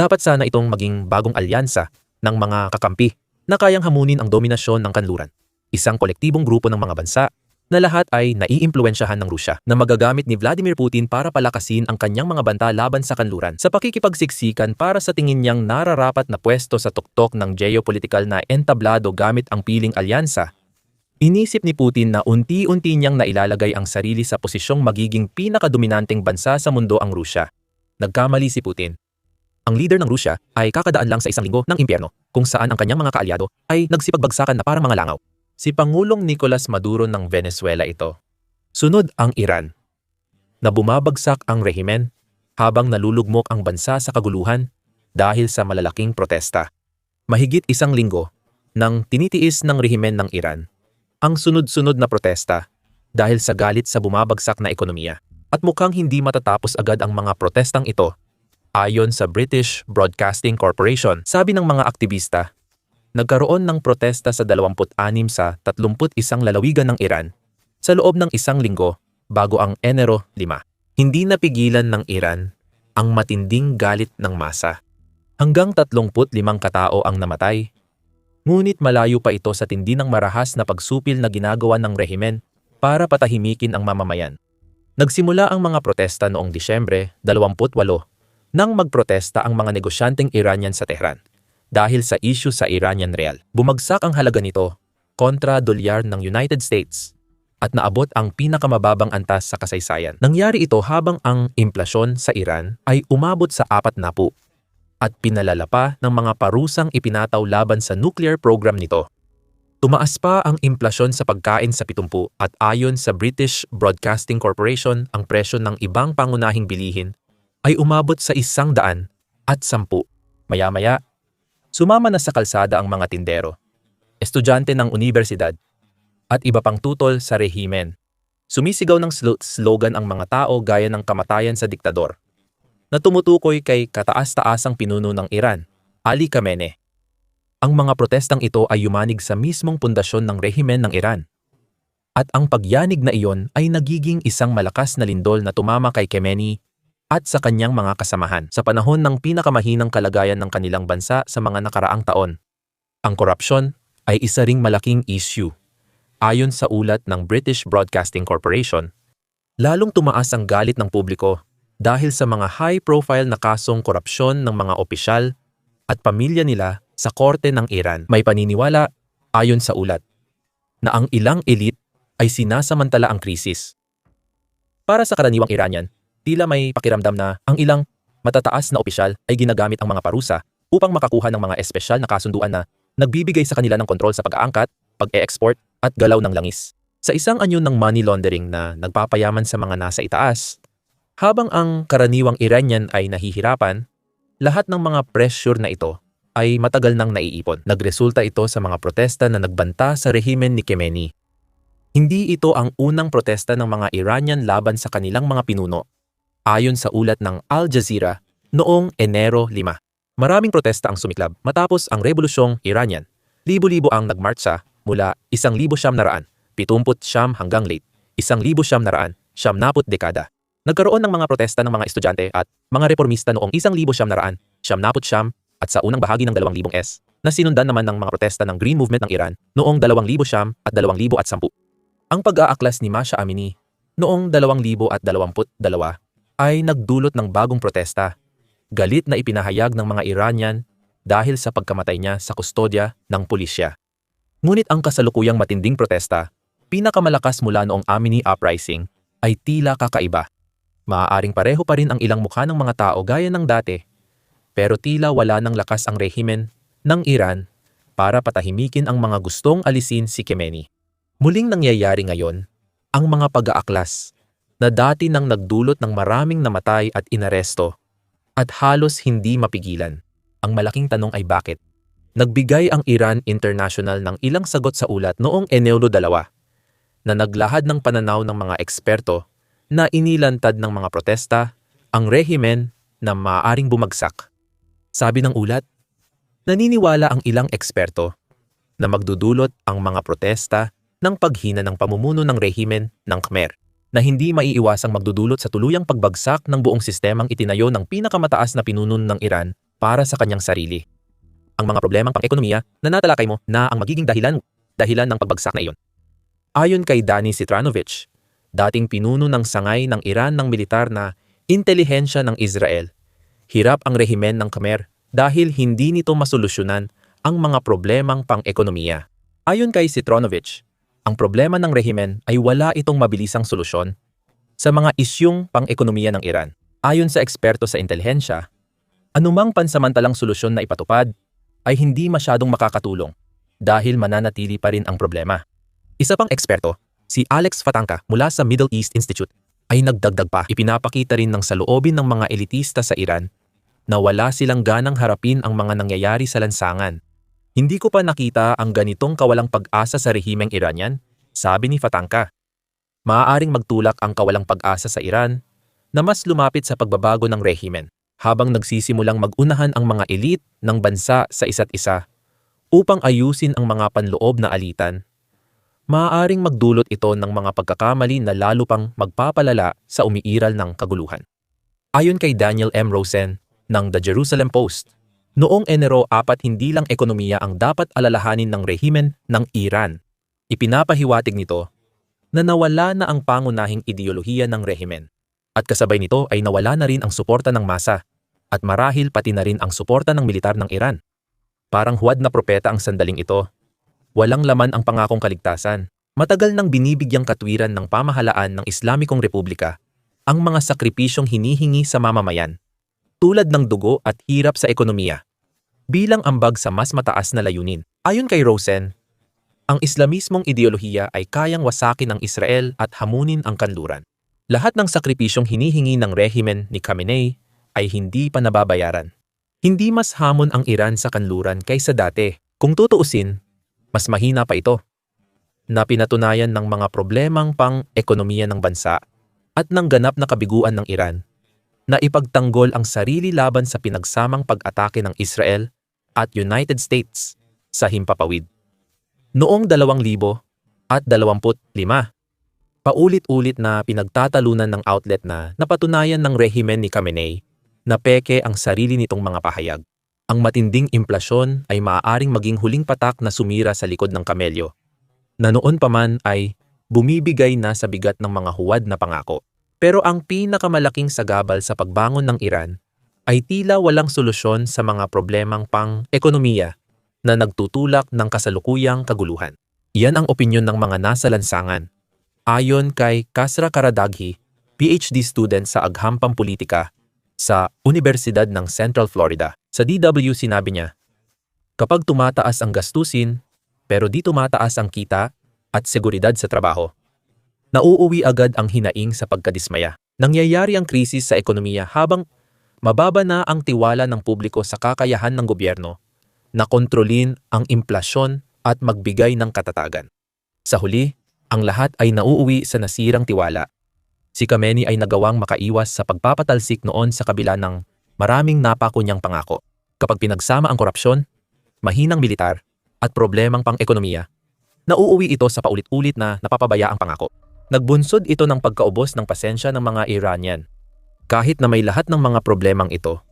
Dapat sana itong maging bagong alyansa ng mga kakampi na kayang hamunin ang dominasyon ng kanluran. Isang kolektibong grupo ng mga bansa na lahat ay naiimpluwensyahan ng Rusya na magagamit ni Vladimir Putin para palakasin ang kanyang mga banta laban sa kanluran sa pakikipagsiksikan para sa tingin niyang nararapat na pwesto sa tuktok ng geopolitikal na entablado gamit ang piling alyansa. Inisip ni Putin na unti-unti niyang nailalagay ang sarili sa posisyong magiging pinakadominanteng bansa sa mundo ang Rusya. Nagkamali si Putin. Ang leader ng Rusya ay kakadaan lang sa isang linggo ng impyerno kung saan ang kanyang mga kaalyado ay nagsipagbagsakan na parang mga langaw. Si Pangulong Nicolas Maduro ng Venezuela ito. Sunod ang Iran, na bumabagsak ang rehimen habang nalulugmok ang bansa sa kaguluhan dahil sa malalaking protesta. Mahigit isang linggo nang tinitiis ng rehimen ng Iran ang sunod-sunod na protesta dahil sa galit sa bumabagsak na ekonomiya. At mukhang hindi matatapos agad ang mga protestang ito. Ayon sa British Broadcasting Corporation, sabi ng mga aktivista, nagkaroon ng protesta sa 26 sa 31 lalawigan ng Iran sa loob ng isang linggo bago ang Enero 5. Hindi napigilan ng Iran ang matinding galit ng masa. Hanggang 35 katao ang namatay. Ngunit malayo pa ito sa tindi ng marahas na pagsupil na ginagawa ng rehimen para patahimikin ang mamamayan. Nagsimula ang mga protesta noong Disyembre 28 nang magprotesta ang mga negosyanteng Iranian sa Tehran. Dahil sa issue sa Iranian Real, bumagsak ang halaga nito kontra dolyar ng United States at naabot ang pinakamababang antas sa kasaysayan. Nangyari ito habang ang implasyon sa Iran ay umabot sa 40 at pinalala pa ng mga parusang ipinataw laban sa nuclear program nito. Tumaas pa ang implasyon sa pagkain sa 70 at ayon sa British Broadcasting Corporation, ang presyo ng ibang pangunahing bilihin ay umabot sa 110. Maya-maya, sumama na sa kalsada ang mga tindero, estudyante ng unibersidad, at iba pang tutol sa rehimen. Sumisigaw ng slogan ang mga tao gaya ng kamatayan sa diktador, na tumutukoy kay kataas-taasang pinuno ng Iran, Ali Khamenei. Ang mga protestang ito ay yumanig sa mismong pundasyon ng rehimen ng Iran. At ang pagyanig na iyon ay nagiging isang malakas na lindol na tumama kay Khamenei at sa kanyang mga kasamahan sa panahon ng pinakamahinang kalagayan ng kanilang bansa sa mga nakaraang taon. Ang korupsyon ay isa ring malaking issue. Ayon sa ulat ng British Broadcasting Corporation, lalong tumaas ang galit ng publiko dahil sa mga high-profile na kasong korupsyon ng mga opisyal at pamilya nila sa korte ng Iran. May paniniwala, ayon sa ulat, na ang ilang elite ay sinasamantala ang krisis. Para sa karaniwang Iranian, tila may pakiramdam na ang ilang matataas na opisyal ay ginagamit ang mga parusa upang makakuha ng mga espesyal na kasunduan na nagbibigay sa kanila ng kontrol sa pag-aangkat, pag-e-export at galaw ng langis. Sa isang anyo ng money laundering na nagpapayaman sa mga nasa itaas, habang ang karaniwang Iranian ay nahihirapan, lahat ng mga pressure na ito ay matagal nang naiipon. Nagresulta ito sa mga protesta na nagbanta sa rehimen ni Khamenei. Hindi ito ang unang protesta ng mga Iranian laban sa kanilang mga pinuno. Ayon sa ulat ng Al Jazeera, noong Enero 5, maraming protesta ang sumiklab matapos ang Rebolusyong Iranian. Libo-libo ang nagmartsa mula 1,900 hanggang late 1,900 dekada. Nagkaroon ng mga protesta ng mga estudyante at mga reformista noong 1,900 at sa unang bahagi ng 2,000 na sinundan naman ng mga protesta ng Green Movement ng Iran noong 2,000 at 2010. Ang pag-aaklas ni Masha Amini noong 2022 ay nagdulot ng bagong protesta. Galit na ipinahayag ng mga Iranian dahil sa pagkamatay niya sa kustodya ng pulisya. Ngunit ang kasalukuyang matinding protesta, pinakamalakas mula noong Amini Uprising, ay tila kakaiba. Maaaring pareho pa rin ang ilang mukha ng mga tao gaya ng dati, pero tila wala ng lakas ang rehimen ng Iran para patahimikin ang mga gustong alisin si Khamenei. Muling nangyayari ngayon ang mga pag-aaklas na dati nang nagdulot ng maraming namatay at inaresto at halos hindi mapigilan. Ang malaking tanong ay bakit? Nagbigay ang Iran International ng ilang sagot sa ulat noong Enero 2 na naglahad ng pananaw ng mga eksperto na inilantad ng mga protesta ang rehimen na maaaring bumagsak. Sabi ng ulat, naniniwala ang ilang eksperto na magdudulot ang mga protesta ng paghina ng pamumuno ng rehimen ng Khmer, na hindi maiiwasang magdudulot sa tuluyang pagbagsak ng buong sistemang itinayo ng pinakamataas na pinuno ng Iran para sa kanyang sarili. Ang mga problemang pang-ekonomiya na natalakay mo na ang magiging dahilan ng pagbagsak na iyon. Ayon kay Dani Sitranovich, dating pinuno ng sangay ng Iran ng militar na intelihensya ng Israel, hirap ang rehimen ng Khmer dahil hindi nito masolusyonan ang mga problemang pang-ekonomiya. Ayon kay Sitranovich, ang problema ng rehimen ay wala itong mabilisang solusyon sa mga isyung pang-ekonomiya ng Iran. Ayon sa eksperto sa intelihensya, anumang pansamantalang solusyon na ipatupad ay hindi masyadong makakatulong dahil mananatili pa rin ang problema. Isa pang eksperto, si Alex Fatanka mula sa Middle East Institute, ay nagdagdag pa. Ipinapakita rin ng saloobin ng mga elitista sa Iran na wala silang ganang harapin ang mga nangyayari sa lansangan. Hindi ko pa nakita ang ganitong kawalang pag-asa sa rehimeng Iranian, sabi ni Fatanka. Maaaring magtulak ang kawalang pag-asa sa Iran na mas lumapit sa pagbabago ng rehimen habang nagsisimulang mag-unahan ang mga elite ng bansa sa isa't isa upang ayusin ang mga panloob na alitan. Maaaring magdulot ito ng mga pagkakamali na lalo pang magpapalala sa umiiral ng kaguluhan. Ayon kay Daniel M. Rosen ng The Jerusalem Post, noong Enero 4 hindi lang ekonomiya ang dapat alalahanin ng rehimen ng Iran. Ipinapahiwatig nito na nawala na ang pangunahing ideolohiya ng rehimen at kasabay nito ay nawala na rin ang suporta ng masa at marahil pati na rin ang suporta ng militar ng Iran. Parang huwad na propeta ang sandaling ito. Walang laman ang pangakong kaligtasan. Matagal nang binibigyang katwiran ng pamahalaan ng Islamikong Republika ang mga sakripisyong hinihingi sa mamamayan, tulad ng dugo at hirap sa ekonomiya, bilang ambag sa mas mataas na layunin. Ayon kay Rosen, ang Islamismong ideolohiya ay kayang wasakin ang Israel at hamunin ang kanluran. Lahat ng sakripisyong hinihingi ng rehimen ni Khamenei ay hindi pa nababayaran. Hindi mas hamon ang Iran sa kanluran kaysa dati. Kung tutuusin, mas mahina pa ito, na pinatunayan ng mga problemang pang-ekonomiya ng bansa at ng ganap na kabiguan ng Iran na ipagtanggol ang sarili laban sa pinagsamang pag-atake ng Israel at United States sa himpapawid. Noong 2025, paulit-ulit na pinagtatalunan ng outlet na napatunayan ng rehimen ni Khamenei na peke ang sarili nitong mga pahayag. Ang matinding implasyon ay maaaring maging huling patak na sumira sa likod ng kamelyo, na noon pa man ay bumibigay na sa bigat ng mga huwad na pangako. Pero ang pinakamalaking sagabal sa pagbangon ng Iran ay tila walang solusyon sa mga problemang pang-ekonomiya na nagtutulak ng kasalukuyang kaguluhan. Iyan ang opinyon ng mga nasa lansangan. Ayon kay Kasra Karadaghi, PhD student sa Aghampang Politika sa Universidad ng Central Florida. Sa DW sinabi niya, kapag tumataas ang gastusin, pero di tumataas ang kita at seguridad sa trabaho, nauuwi agad ang hinaing sa pagkadismaya. Nangyayari ang krisis sa ekonomiya habang mababa na ang tiwala ng publiko sa kakayahan ng gobyerno na kontrolin ang implasyon at magbigay ng katatagan. Sa huli, ang lahat ay nauuwi sa nasirang tiwala. Si Khamenei ay nagawang makaiwas sa pagpapatalsik noon sa kabila ng maraming napako niyang pangako. Kapag pinagsama ang korupsyon, mahinang militar, at problemang pang-ekonomiya, nauuwi ito sa paulit-ulit na napapabayaang pangako. Nagbunsod ito ng pagkaubos ng pasensya ng mga Iranian. Kahit na may lahat ng mga problemang ito,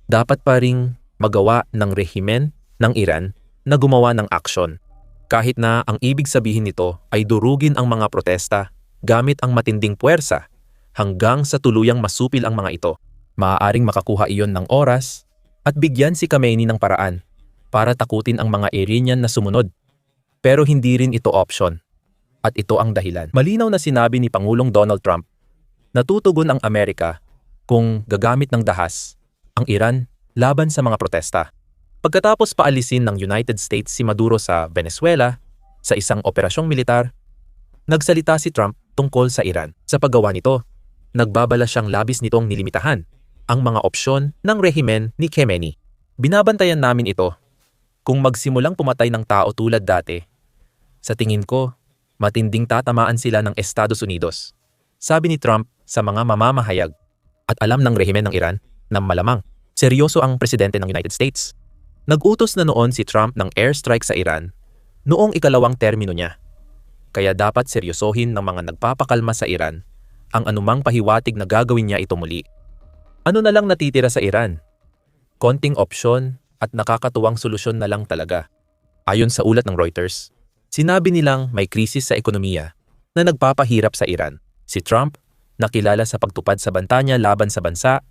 dapat pa ring magawa ng rehimen ng Iran na gumawa ng aksyon. Kahit na ang ibig sabihin nito ay durugin ang mga protesta gamit ang matinding puwersa hanggang sa tuluyang masupil ang mga ito. Maaaring makakuha iyon ng oras at bigyan si Khamenei ng paraan para takutin ang mga Iranian na sumunod. Pero hindi rin ito option. At ito ang dahilan. Malinaw na sinabi ni Pangulong Donald Trump na tutugon ang Amerika kung gagamit ng dahas ang Iran laban sa mga protesta. Pagkatapos paalisin ng United States si Maduro sa Venezuela sa isang operasyong militar, nagsalita si Trump tungkol sa Iran. Sa paggawa nito, nagbabala siyang labis nitong nilimitahan ang mga opsyon ng rehimen ni Khamenei. Binabantayan namin ito. Kung magsimulang pumatay ng tao tulad dati, sa tingin ko, matinding tatamaan sila ng Estados Unidos, sabi ni Trump sa mga mamamahayag. At alam ng rehimen ng Iran na malamang seryoso ang presidente ng United States. Nag-utos na noon si Trump ng airstrike sa Iran noong ikalawang termino niya. Kaya dapat seryosohin ng mga nagpapakalma sa Iran ang anumang pahiwatig na gagawin niya ito muli. Ano na lang natitira sa Iran? konting opsyon at nakakatuwang solusyon na lang talaga. Ayon sa ulat ng Reuters, sinabi nilang may krisis sa ekonomiya na nagpapahirap sa Iran. Si Trump, na kilala sa pagtupad sa banta niya laban sa bansa,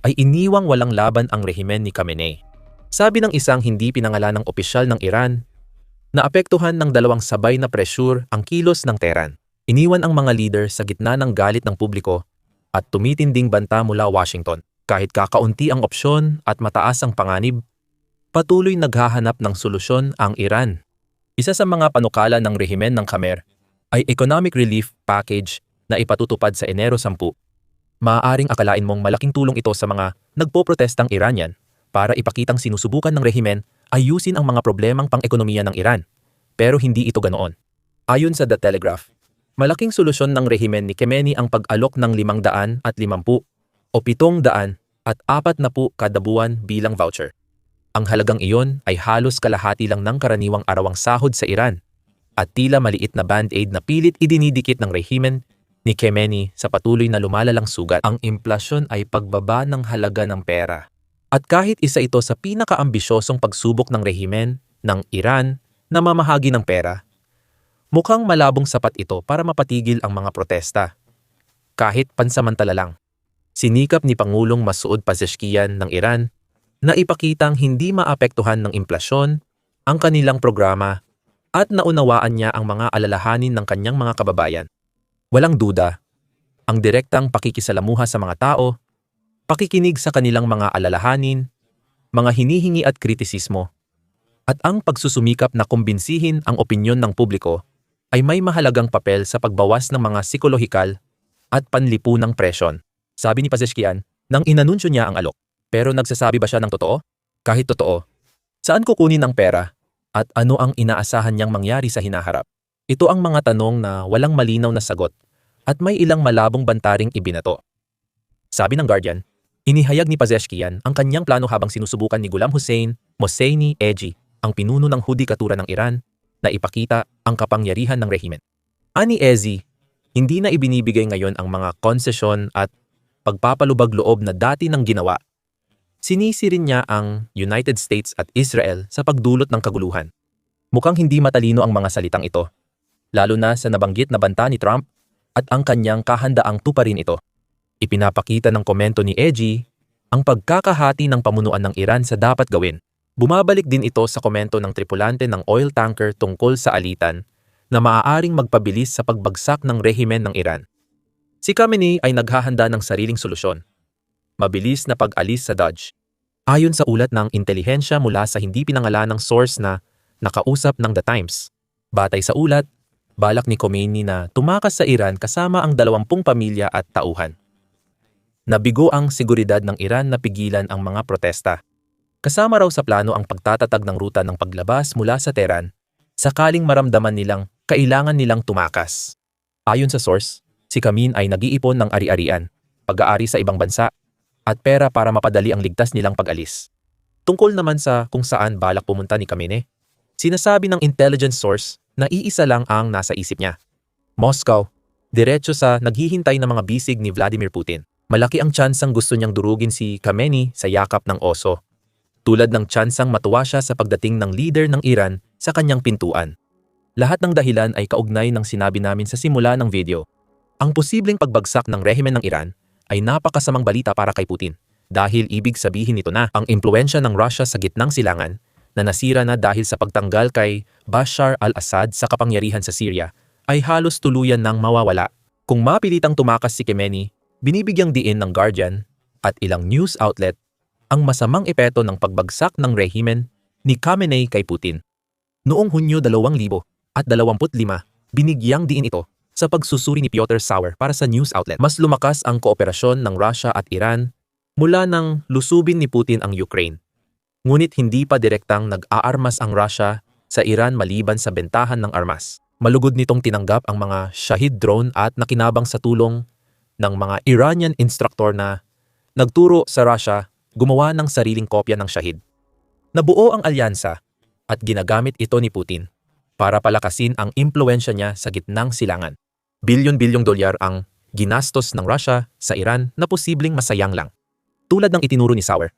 ay iniwang walang laban ang rehimen ni Khamenei. Sabi ng isang hindi pinangalanang opisyal ng Iran, naapektuhan ng dalawang sabay na presyur ang kilos ng Tehran. Iniwan ang mga leader sa gitna ng galit ng publiko at tumitinding banta mula Washington. Kahit kakaunti ang opsyon at mataas ang panganib, patuloy naghahanap ng solusyon ang Iran. Isa sa mga panukala ng rehimen ng Khmer ay economic relief package na ipatutupad sa Enero 10. Maaaring akalain mong malaking tulong ito sa mga nagpoprotestang Iranian para ipakitang sinusubukan ng rehimen ayusin ang mga problemang pang-ekonomiya ng Iran. Pero hindi ito ganoon. Ayon sa The Telegraph, malaking solusyon ng rehimen ni Khamenei ang pag-alok ng 550 o 740 kada buwan bilang voucher. Ang halagang iyon ay halos kalahati lang ng karaniwang arawang sahod sa Iran at tila maliit na band-aid na pilit idinidikit ng rehimen ni Khamenei sa patuloy na lumalalang sugat. Ang implasyon ay pagbaba ng halaga ng pera. At kahit isa ito sa pinakaambisyosong pagsubok ng rehimen ng Iran na mamahagi ng pera, mukhang malabong sapat ito para mapatigil ang mga protesta. Kahit pansamantala lang. Sinikap ni Pangulong Masoud Pezeshkian ng Iran na ipakitang hindi maapektuhan ng implasyon ang kanilang programa at naunawaan niya ang mga alalahanin ng kanyang mga kababayan. Walang duda, ang direktang pakikisalamuha sa mga tao, pakikinig sa kanilang mga alalahanin, mga hinihingi at kritisismo, at ang pagsusumikap na kumbinsihin ang opinyon ng publiko ay may mahalagang papel sa pagbawas ng mga psikolohikal at panlipunang presyon. Sabi ni Pezeshkian nang inanunsyo niya ang alok. Pero nagsasabi ba siya ng totoo? Kahit totoo, saan kukunin ang pera at ano ang inaasahan niyang mangyari sa hinaharap? Ito ang mga tanong na walang malinaw na sagot at may ilang malabong bantaring ibinato. Sabi ng Guardian, inihayag ni Pezeshkian ang kanyang plano habang sinusubukan ni Ghulam Hussein Mohseni Eji, ang pinuno ng hudikatura ng Iran, na ipakita ang kapangyarihan ng rehimen. Ani Ezi, hindi na ibinibigay ngayon ang mga konsesyon at pagpapalubag loob na dati nang ginawa. Sinisi rin niya ang United States at Israel sa pagdulot ng kaguluhan. Mukhang hindi matalino ang mga salitang ito, lalo na sa nabanggit na banta ni Trump at ang kanyang kahandaang tuparin ito. Ipinapakita ng komento ni Eji ang pagkakahati ng pamunuan ng Iran sa dapat gawin. Bumabalik din ito sa komento ng tripulante ng oil tanker tungkol sa alitan na maaaring magpabilis sa pagbagsak ng rehimen ng Iran. Si Khamenei ay naghahanda ng sariling solusyon. Mabilis na pag-alis sa Dodge. Ayon sa ulat ng intelihensya mula sa hindi pinangalanang source na nakausap ng The Times. Batay sa ulat, balak ni Khamenei na tumakas sa Iran kasama ang 20 pamilya at tauhan. Nabigo ang seguridad ng Iran na pigilan ang mga protesta. Kasama raw sa plano ang pagtatatag ng ruta ng paglabas mula sa Tehran sakaling maramdaman nilang kailangan nilang tumakas. Ayon sa source, si Khamenei ay nag-iipon ng ari-arian, pag-aari sa ibang bansa, at pera para mapadali ang ligtas nilang pag-alis. Tungkol naman sa kung saan balak pumunta ni Khamenei, sinasabi ng intelligence source na iisa lang ang nasa isip niya. Moscow, diretso sa naghihintay na mga bisig ni Vladimir Putin. Malaki ang tsansang gusto niyang durugin si Khamenei sa yakap ng oso. Tulad ng tsansang matuwa siya sa pagdating ng leader ng Iran sa kanyang pintuan. Lahat ng dahilan ay kaugnay ng sinabi namin sa simula ng video. Ang posibleng pagbagsak ng rehimen ng Iran ay napakasamang balita para kay Putin dahil ibig sabihin nito na ang impluwensya ng Russia sa gitnang silangan na nasira na dahil sa pagtanggal kay Bashar al-Assad sa kapangyarihan sa Syria ay halos tuluyan ng mawawala. Kung mapilitang tumakas si Khamenei, binibigyang diin ng Guardian at ilang news outlet ang masamang epekto ng pagbagsak ng rehimen ni Khamenei kay Putin. Noong Hunyo 2025, binigyang diin ito sa pagsusuri ni Piotr Sauer para sa news outlet. Mas lumakas ang kooperasyon ng Russia at Iran mula nang lusubin ni Putin ang Ukraine. Ngunit hindi pa direktang nag-aarmas ang Russia sa Iran maliban sa bentahan ng armas. Malugod nitong tinanggap ang mga Shahid drone at nakinabang sa tulong ng mga Iranian instructor na nagturo sa Russia gumawa ng sariling kopya ng Shahid. Nabuo ang alyansa at ginagamit ito ni Putin para palakasin ang impluwensya niya sa gitnang silangan. Bilyon-bilyong dolyar ang ginastos ng Russia sa Iran na posibleng masayang lang. Tulad ng itinuro ni Sauer,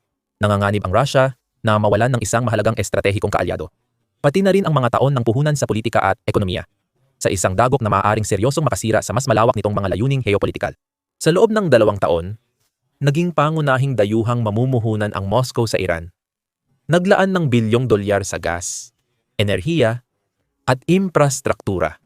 Nanganganib ang Russia na mawalan ng isang mahalagang estratehikong kaalyado. Pati na rin ang mga taon ng puhunan sa politika at ekonomiya. Sa isang dagok na maaaring seryosong makasira sa mas malawak nitong mga layuning geopolitikal. Sa loob ng 2 taon, naging pangunahing dayuhang mamumuhunan ang Moscow sa Iran. Naglaan ng bilyong dolyar sa gas, enerhiya, at infrastruktura.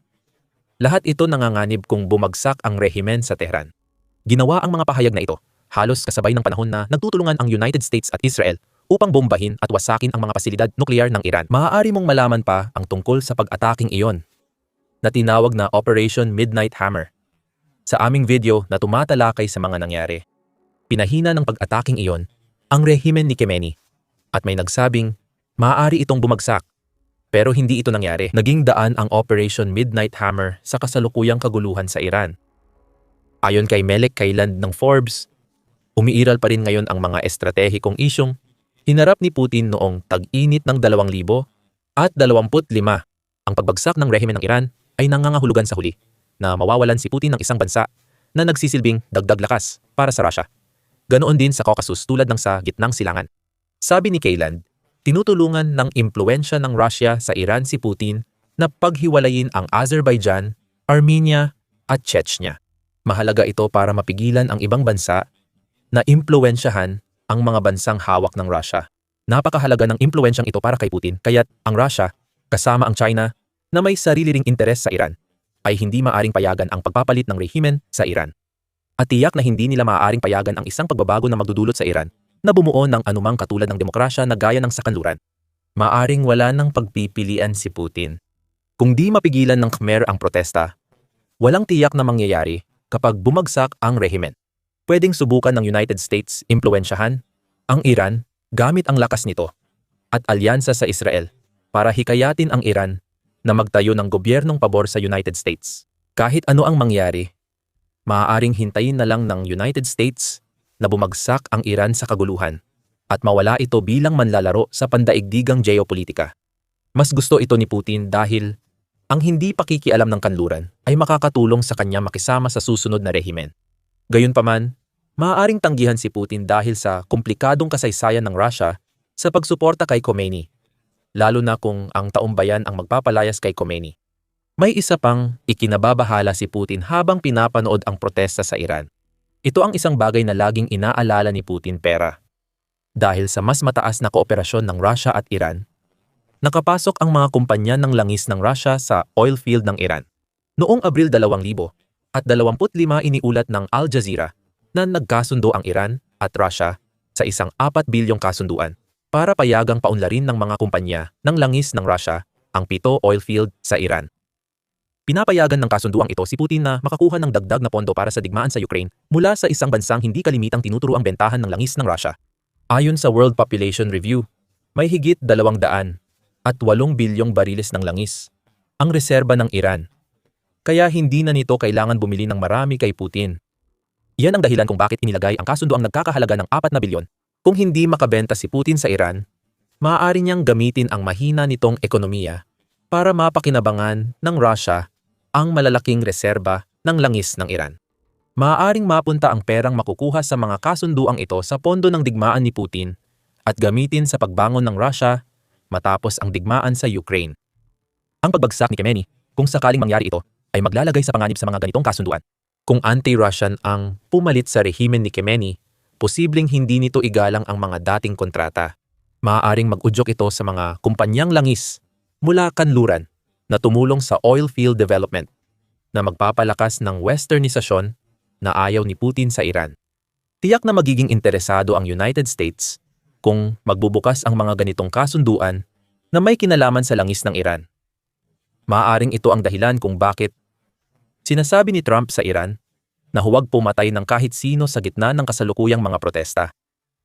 Lahat ito nanganganib kung bumagsak ang rehimen sa Tehran. Ginawa ang mga pahayag na ito halos kasabay ng panahon na nagtutulungan ang United States at Israel upang bombahin at wasakin ang mga pasilidad nuklear ng Iran. Maaari mong malaman pa ang tungkol sa pag-ataking iyon na tinawag na Operation Midnight Hammer sa aming video na tumatalakay sa mga nangyari. Pinahina ng pag-ataking iyon ang rehimen ni Khamenei at may nagsabing maaari itong bumagsak pero hindi ito nangyari. Naging daan ang Operation Midnight Hammer sa kasalukuyang kaguluhan sa Iran. Ayon kay Melik Kailand ng Forbes, umiiral pa rin ngayon ang mga estratehikong isyong hinarap ni Putin noong tag-init ng 2025. Ang pagbagsak ng rehimen ng Iran ay nangangahulugan sa huli na mawawalan si Putin ng isang bansa na nagsisilbing dagdag lakas para sa Russia. Ganoon din sa Caucasus tulad ng sa gitnang silangan. Sabi ni Kailand, tinutulungan ng impluwensya ng Russia sa Iran si Putin na paghiwalayin ang Azerbaijan, Armenia at Chechnya. Mahalaga ito para mapigilan ang ibang bansa na impluwensyahan ang mga bansang hawak ng Russia. Napakahalaga ng impluwensyang ito para kay Putin, kaya't ang Russia, kasama ang China, na may sarili ring interes sa Iran, ay hindi maaring payagan ang pagpapalit ng rehimen sa Iran. At tiyak na hindi nila maaaring payagan ang isang pagbabago na magdudulot sa Iran na bumuo ng anumang katulad ng demokrasya na gaya ng sa kanluran. Maaring wala ng pagpipilian si Putin. Kung di mapigilan ng Khmer ang protesta, walang tiyak na mangyayari kapag bumagsak ang rehimen. Pwedeng subukan ng United States impluwensyahan ang Iran gamit ang lakas nito at alyansa sa Israel para hikayatin ang Iran na magtayo ng gobyernong pabor sa United States. Kahit ano ang mangyari, maaaring hintayin na lang ng United States na bumagsak ang Iran sa kaguluhan at mawala ito bilang manlalaro sa pandaigdigang geopolitika. Mas gusto ito ni Putin dahil ang hindi pakikialam ng kanluran ay makakatulong sa kanya makisama sa susunod na rehimen. Gayunpaman, maaaring tanggihan si Putin dahil sa komplikadong kasaysayan ng Russia sa pagsuporta kay Khomeini, lalo na kung ang taumbayan ang magpapalayas kay Khomeini. May isa pang ikinababahala si Putin habang pinapanood ang protesta sa Iran. Ito ang isang bagay na laging inaalala ni Putin: pera. Dahil sa mas mataas na kooperasyon ng Russia at Iran, nakapasok ang mga kumpanya ng langis ng Russia sa oil field ng Iran. Noong Abril 2025 iniulat ng Al Jazeera na nagkasundo ang Iran at Russia sa isang 4 bilyong kasunduan para payagang paunlarin ng mga kumpanya ng langis ng Russia ang 7 oil field sa Iran. Pinapayagan ng kasunduang ito si Putin na makakuha ng dagdag na pondo para sa digmaan sa Ukraine mula sa isang bansang hindi kalimitang tinuturo ang bentahan ng langis ng Russia. Ayon sa World Population Review, may higit 200 at 8 bilyong bariles ng langis ang reserba ng Iran. Kaya hindi na nito kailangan bumili ng marami kay Putin. Yan ang dahilan kung bakit inilagay ang kasunduang nagkakahalaga ng 4 na bilyon. Kung hindi makabenta si Putin sa Iran, maaari niyang gamitin ang mahina nitong ekonomiya para mapakinabangan ng Russia ang malalaking reserba ng langis ng Iran. Maaaring mapunta ang perang makukuha sa mga kasunduang ito sa pondo ng digmaan ni Putin at gamitin sa pagbangon ng Russia matapos ang digmaan sa Ukraine. Ang pagbagsak ni Khamenei, kung sakaling mangyari ito, ay maglalagay sa panganib sa mga ganitong kasunduan. Kung anti-Russian ang pumalit sa rehimen ni Khamenei, posibleng hindi nito igalang ang mga dating kontrata. Maaaring mag-udyok ito sa mga kumpanyang langis mula kanluran na tumulong sa oil field development na magpapalakas ng westernisasyon na ayaw ni Putin sa Iran. Tiyak na magiging interesado ang United States kung magbubukas ang mga ganitong kasunduan na may kinalaman sa langis ng Iran. Maaaring ito ang dahilan kung bakit sinasabi ni Trump sa Iran na huwag pumatay ng kahit sino sa gitna ng kasalukuyang mga protesta.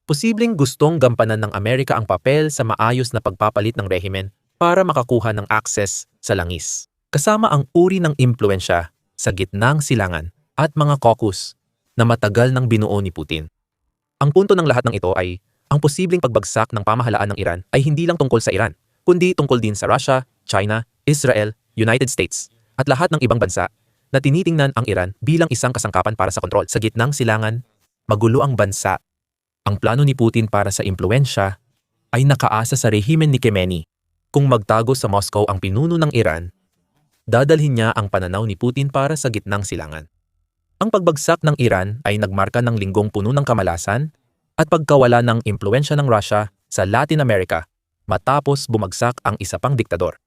Posibleng gustong gampanan ng Amerika ang papel sa maayos na pagpapalit ng rehimen para makakuha ng access sa langis, kasama ang uri ng impluwensya sa gitnang silangan at mga caucus na matagal nang binuo ni Putin. Ang punto ng lahat ng ito ay ang posibleng pagbagsak ng pamahalaan ng Iran ay hindi lang tungkol sa Iran, kundi tungkol din sa Russia, China, Israel, United States, at lahat ng ibang bansa na tinitingnan ang Iran bilang isang kasangkapan para sa kontrol sa gitnang silangan. Magulo ang bansa. Ang plano ni Putin para sa impluwensya ay nakaasa sa rehimen ni Khamenei. Kung magtago sa Moscow ang pinuno ng Iran, dadalhin niya ang pananaw ni Putin para sa gitnang silangan. Ang pagbagsak ng Iran ay nagmarka ng linggong puno ng kamalasan at pagkawala ng impluwensya ng Russia sa Latin America matapos bumagsak ang isa pang diktador.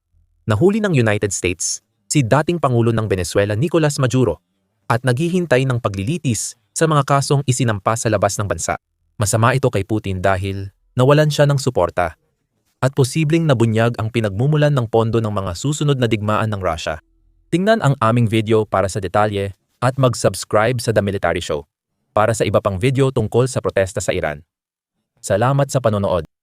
Nahuli ng United States si dating Pangulo ng Venezuela Nicolas Maduro at naghihintay ng paglilitis sa mga kasong isinampa sa labas ng bansa. Masama ito kay Putin dahil nawalan siya ng suporta at posibleng nabunyag ang pinagmumulan ng pondo ng mga susunod na digmaan ng Russia. Tingnan ang aming video para sa detalye at mag-subscribe sa The Military Show para sa iba pang video tungkol sa protesta sa Iran. Salamat sa panonood.